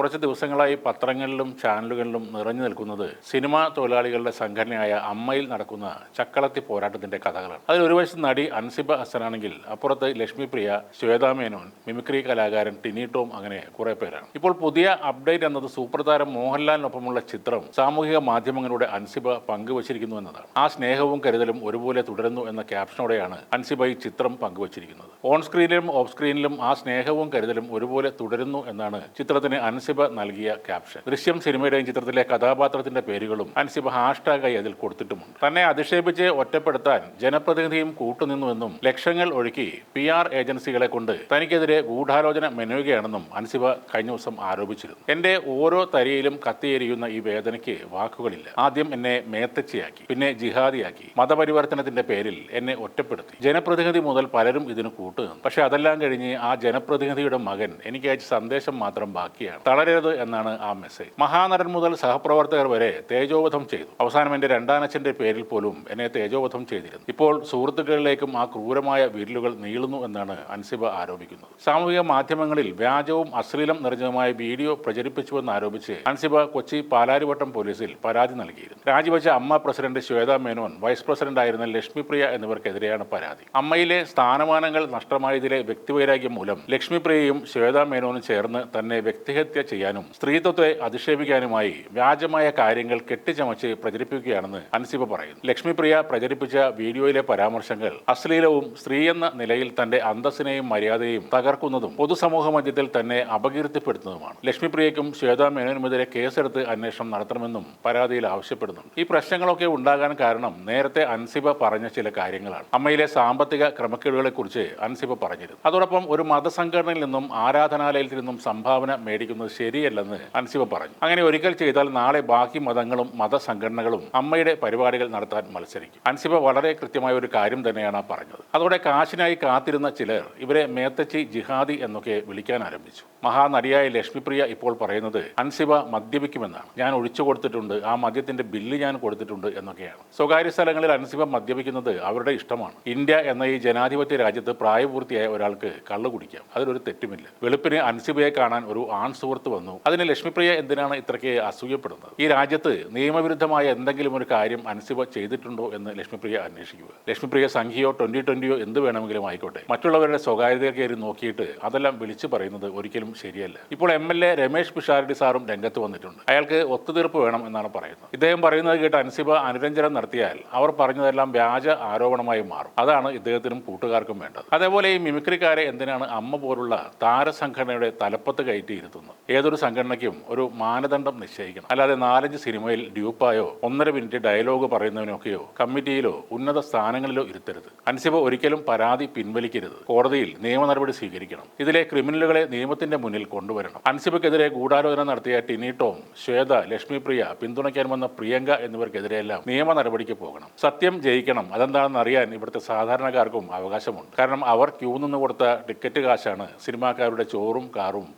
കുറച്ച് ദിവസങ്ങളായി പത്രങ്ങളിലും ചാനലുകളിലും നിറഞ്ഞു നിൽക്കുന്നത് സിനിമാ തൊഴിലാളികളുടെ സംഘടനയായ അമ്മയിൽ നടക്കുന്ന ചക്കളത്തി പോരാട്ടത്തിന്റെ കഥകളാണ്. അതിൽ ഒരു വശത്ത് നടി അൻസിബ ഹസനാണെങ്കിൽ അപ്പുറത്ത് ലക്ഷ്മിപ്രിയ, ശ്വേതാ മേനോൻ, മിമിക്രി കലാകാരൻ ടിനി ടോം, അങ്ങനെ കുറെ പേരാണ്. ഇപ്പോൾ പുതിയ അപ്ഡേറ്റ് എന്നത് സൂപ്പർ താരം മോഹൻലാലിനൊപ്പമുള്ള ചിത്രം സാമൂഹിക മാധ്യമങ്ങളിലൂടെ അൻസിബ പങ്കുവച്ചിരിക്കുന്നു എന്നതാണ്. ആ സ്നേഹവും കരുതലും ഒരുപോലെ തുടരുന്നു എന്ന ക്യാപ്ഷനോടെയാണ് അൻസിബ ഈ ചിത്രം പങ്കുവച്ചിരിക്കുന്നത്. ഓൺ സ്ക്രീനിലും ഓഫ് സ്ക്രീനിലും ആ സ്നേഹവും കരുതലും ഒരുപോലെ തുടരുന്നു എന്നാണ് ചിത്രത്തിന് അൻസിബ നൽകിയ ക്യാപ്ഷൻ. ദൃശ്യം സിനിമയുടെയും ചിത്രത്തിലെ കഥാപാത്രത്തിന്റെ പേരുകളും അൻസിബ ഹാഷ്ടാഗായി അതിൽ കൊടുത്തിട്ടുമുണ്ട്. തന്നെ അധിക്ഷേപിച്ച് ഒറ്റപ്പെടുത്താൻ ജനപ്രതിനിധിയും കൂട്ടുനിന്നുവെന്നും ലക്ഷങ്ങൾ ഒഴുക്കി PR ഏജൻസികളെ കൊണ്ട് തനിക്കെതിരെ ഗൂഢാലോചന മെനയുകയാണെന്നും അൻസിബ കഴിഞ്ഞ ദിവസം ആരോപിച്ചിരുന്നു. എന്റെ ഓരോ തരിയിലും കത്തിയെരിയുന്ന ഈ വേദനയ്ക്ക് വാക്കുകളില്ല. ആദ്യം എന്നെ മേത്തച്ചിയാക്കി, പിന്നെ ജിഹാദിയാക്കി, മതപരിവർത്തനത്തിന്റെ പേരിൽ എന്നെ ഒറ്റപ്പെടുത്തി. ജനപ്രതിനിധി മുതൽ പലരും ഇതിന് കൂട്ടുനിന്നു. പക്ഷെ അതെല്ലാം കഴിഞ്ഞ് ആ ജനപ്രതിനിധിയുടെ മകൻ എനിക്ക് അയച്ച സന്ദേശം മാത്രം ബാക്കിയാണ്. തളരരുത് എന്നാണ് ആ മെസ്സേജ്. മഹാനടൻ മുതൽ സഹപ്രവർത്തകർ വരെ തേജോവധം ചെയ്തു. അവസാനം എന്റെ രണ്ടാനച്ഛന്റെ പേരിൽ പോലും എന്നെ തേജോവധം ചെയ്തിരുന്നു. ഇപ്പോൾ സുഹൃത്തുക്കളിലേക്കും ആ ക്രൂരമായ വിരലുകൾ നീളുന്നു എന്നാണ് അൻസിബ ആരോപിക്കുന്നത്. സാമൂഹിക മാധ്യമങ്ങളിൽ വ്യാജവും അശ്ലീലം നിറഞ്ഞതുമായ വീഡിയോ പ്രചരിപ്പിച്ചുവെന്ന് ആരോപിച്ച് അൻസിബ കൊച്ചി പാലാരിവട്ടം പോലീസിൽ പരാതി നൽകിയിരുന്നു. രാജിവെച്ച AMMA president Shweta Menon, vice president ആയിരുന്ന ലക്ഷ്മിപ്രിയ എന്നിവർക്കെതിരെയാണ് പരാതി. അമ്മയിലെ സ്ഥാനമാനങ്ങൾ നഷ്ടമായതിലെ വ്യക്തിവൈരാഗ്യം മൂലം ലക്ഷ്മിപ്രിയയും ശ്വേതാ മേനോനും ചേർന്ന് തന്നെ വ്യക്തിഹത്യ ചെയ്യാനും സ്ത്രീത്വത്തെ അധിക്ഷേപിക്കാനുമായി വ്യാജമായ കാര്യങ്ങൾ കെട്ടിച്ചമച്ച് പ്രചരിപ്പിക്കുകയാണെന്ന് അൻസിബ പറയുന്നു. ലക്ഷ്മിപ്രിയ പ്രചരിപ്പിച്ച വീഡിയോയിലെ പരാമർശങ്ങൾ അശ്ലീലവും സ്ത്രീയെന്ന നിലയിൽ തന്റെ അന്തസ്സിനെയും മര്യാദയും തകർക്കുന്നതും പൊതുസമൂഹ മധ്യത്തിൽ തന്നെ അപകീർത്തിപ്പെടുത്തുന്നതുമാണ്. ലക്ഷ്മിപ്രിയയ്ക്കും ശ്വേതാ മേനോനുമെതിരെ കേസെടുത്ത് അന്വേഷണം നടത്തണമെന്നും പരാതിയിൽ ആവശ്യപ്പെടുന്നുണ്ട്. ഈ പ്രശ്നങ്ങളൊക്കെ ഉണ്ടാകാൻ കാരണം നേരത്തെ അൻസിബ പറഞ്ഞ ചില കാര്യങ്ങളാണ്. അമ്മയിലെ സാമ്പത്തിക ക്രമക്കേടുകളെ കുറിച്ച് അൻസിബ പറഞ്ഞിരുന്നു. അതോടൊപ്പം ഒരു മതസംഘടനയിൽ നിന്നും ആരാധനാലയത്തിൽ നിന്നും സംഭാവന മേടിക്കുന്നത് ശരിയല്ലെന്ന് അൻസിബ പറഞ്ഞു. അങ്ങനെ ഒരിക്കൽ ചെയ്താൽ നാളെ ബാക്കി മതങ്ങളും മതസംഘടനകളും അമ്മയുടെ പരിപാടികൾ നടത്താൻ മത്സരിക്കും. അൻസിബ വളരെ കൃത്യമായ ഒരു കാര്യം തന്നെയാണ് പറഞ്ഞത്. അതോടെ കാശിനായി കാത്തിരുന്ന ചിലർ ഇവരെ മേത്തച്ചി, ജിഹാദി എന്നൊക്കെ വിളിക്കാൻ ആരംഭിച്ചു. മഹാനടിയായ ലക്ഷ്മിപ്രിയ ഇപ്പോൾ പറയുന്നത് അൻസിബ മദ്യപിക്കുമെന്നാണ്. ഞാൻ ഒഴിച്ചു കൊടുത്തിട്ടുണ്ട്, ആ മദ്യത്തിന്റെ ബില്ല് ഞാൻ കൊടുത്തിട്ടുണ്ട് എന്നൊക്കെയാണ്. സ്വകാര്യ സ്ഥലങ്ങളിൽ അൻസിബ മദ്യപിക്കുന്നത് അവരുടെ ഇഷ്ടമാണ്. ഇന്ത്യ എന്ന ഈ ജനാധിപത്യ രാജ്യത്ത് പ്രായപൂർത്തിയായ ഒരാൾക്ക് കള്ളു കുടിക്കാം, അതിലൊരു തെറ്റുമില്ല. വെളുപ്പിന് അൻസിബയെ കാണാൻ ഒരു ആൺ സുഹൃത്ത് വന്നു. അതിന് ലക്ഷ്മിപ്രിയ എന്തിനാണ് ഇത്രയ്ക്ക് അസൂയപ്പെടുന്നത്? ഈ രാജ്യത്ത് നിയമവിരുദ്ധമായ എന്തെങ്കിലും ഒരു കാര്യം അൻസിബ ചെയ്തിട്ടുണ്ടോ എന്ന് ലക്ഷ്മിപ്രിയ അന്വേഷിക്കുക. ലക്ഷ്മിപ്രിയ സംഖ്യയോ 2020യോ എന്ത് വേണമെങ്കിലും ആയിക്കോട്ടെ, മറ്റുള്ളവരുടെ സ്വകാര്യതയെ കയറി നോക്കിയിട്ട് അതെല്ലാം വിളിച്ചു പറയുന്നത് ഒരിക്കലും ശരിയല്ല. ഇപ്പോൾ MLA രമേശ് പിഷാരടി സാറും രംഗത്ത് വന്നിട്ടുണ്ട്. അയാൾക്ക് ഒത്തുതീർപ്പ് വേണം എന്നാണ് പറയുന്നത്. ഇദ്ദേഹം പറയുന്നത് കേട്ട് അൻസിബ അനുരഞ്ജനം നടത്തിയാൽ അവർ പറഞ്ഞതെല്ലാം വ്യാജ ആരോപണമായി മാറും. അതാണ് ഇദ്ദേഹത്തിനും കൂട്ടുകാർക്കും വേണ്ടത്. അതേപോലെ ഈ മിമിക്രിക്കാരെ എന്തിനാണ് അമ്മ പോലുള്ള താരസംഘടനയുടെ തലപ്പത്ത് കയറ്റിയിരുത്തുന്നത്? ഏതൊരു സംഘടനയ്ക്കും ഒരു മാനദണ്ഡം നിശ്ചയിക്കണം. അല്ലാതെ 4-5 സിനിമയിൽ ഡ്യൂപ്പായോ 1.5 മിനിറ്റ് ഡയലോഗ് പറയുന്നവനൊക്കെയോ കമ്മിറ്റിയിലോ ഉന്നത സ്ഥാനങ്ങളിലോ ഇരുത്തരുത്. അൻസിബ ഒരിക്കലും പരാതി പിൻവലിക്കരുത്. കോടതിയിൽ നിയമ നടപടി സ്വീകരിക്കണം. ഇതിലെ ക്രിമിനലുകളെ നിയമത്തിന്റെ മുന്നിൽ കൊണ്ടുവരണം. അൻസിബയ്ക്കെതിരെ ഗൂഢാലോചന നടത്തിയ ടിനി ടോം, ശ്വേത, ലക്ഷ്മിപ്രിയ, പിന്തുണയ്ക്കാൻ വന്ന പ്രിയങ്ക എന്നിവർക്കെതിരെയെല്ലാം നിയമ നടപടിക്ക് പോകണം. സത്യം ജയിക്കണം. അതെന്താണെന്ന് അറിയാൻ ഇവിടുത്തെ സാധാരണക്കാർക്കും അവകാശമുണ്ട്. കാരണം അവർ ക്യൂ നിന്ന് കൊടുത്ത ടിക്കറ്റ് കാശാണ് സിനിമാക്കാരുടെ ചോറും കാറും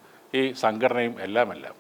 ഈ സംഘടനയും എല്ലാമെല്ലാം.